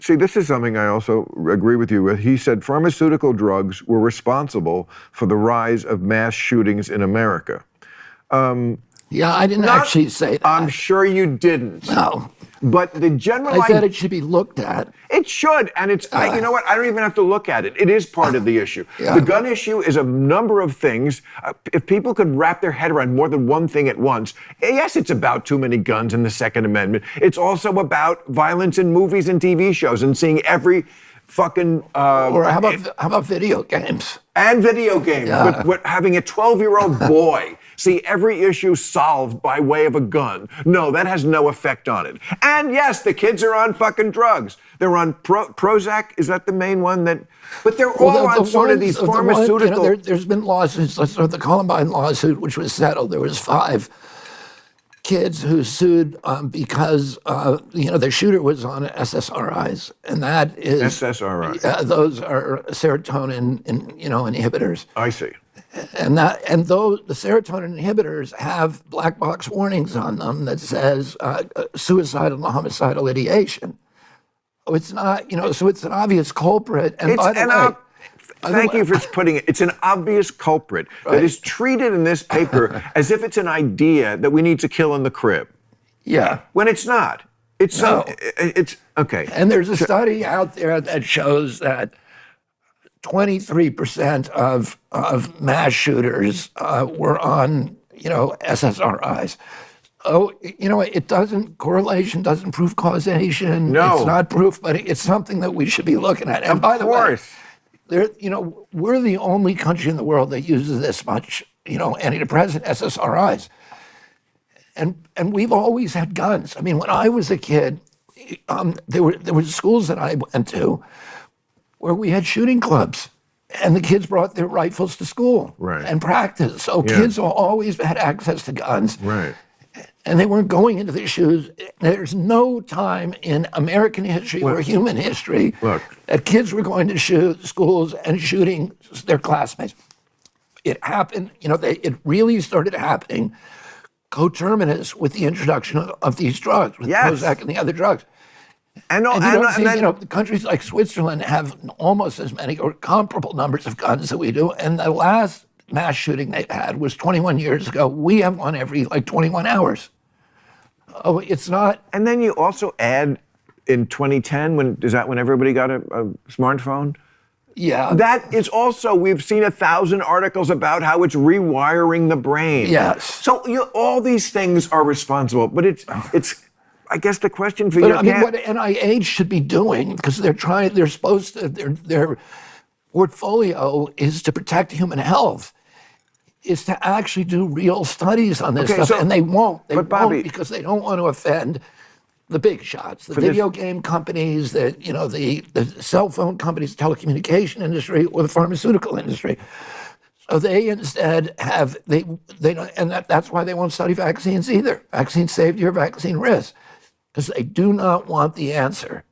See, this is something I also agree with you with. He said pharmaceutical drugs were responsible for the rise of mass shootings in America. Yeah, I didn't actually say that. I'm sure you didn't. No. But the general I said it should be looked at. It should, and you know what? I don't even have to look at it. It is part of the issue. Yeah. The gun issue is a number of things. If people could wrap their head around more than one thing at once, yes, it's about too many guns and the Second Amendment. It's also about violence in movies and TV shows and seeing every fucking... Or how about video games? And video games. Yeah. But having a 12-year-old boy see every issue solved by way of a gun, no, that has no effect on it. And yes, the kids are on fucking drugs. They're on Prozac. Is that the main one? But they're all on sort of these pharmaceutical... There's been lawsuits. Let's start the Columbine lawsuit, which was settled. There was 5 kids who sued because the shooter was on SSRIs, and that is SSRIs. Those are serotonin inhibitors. I see. And those the serotonin inhibitors have black box warnings on them that says suicidal and homicidal ideation. Oh, it's not, so it's an obvious culprit. And Thank you for putting it. It's an obvious culprit that is treated in this paper as if it's an idea that we need to kill in the crib. Yeah. When it's not. It's okay. And there's a study out there that shows that 23% of mass shooters were on, SSRIs. Oh, correlation doesn't prove causation. No. It's not proof, but it's something that we should be looking at. And by the way, we're the only country in the world that uses this much, antidepressant SSRIs. And we've always had guns. I mean, when I was a kid, there were schools that I went to where we had shooting clubs, and the kids brought their rifles to school and practiced. So kids always had access to guns. Right. And they weren't going into their shoes. There's no time in American history or human history that kids were going to schools and shooting their classmates. It happened, it really started happening coterminous with the introduction of these drugs, with Prozac and the other drugs. And countries like Switzerland have almost as many or comparable numbers of guns that we do. And the last mass shooting they had was 21 years ago. We have one every 21 hours. Oh, it's not. And then you also add in 2010, when everybody got a smartphone? Yeah. That is also, we've seen 1,000 articles about how it's rewiring the brain. Yes. So all these things are responsible, but it's. I guess the question for you. What NIH should be doing, because their portfolio is to protect human health, is to actually do real studies on this stuff, and they won't. They won't because they don't want to offend the big shots, the video game companies, the cell phone companies, the telecommunication industry, or the pharmaceutical industry. So they instead they don't, and that's why they won't study vaccines either. Vaccine safety or vaccine risk. Because they do not want the answer.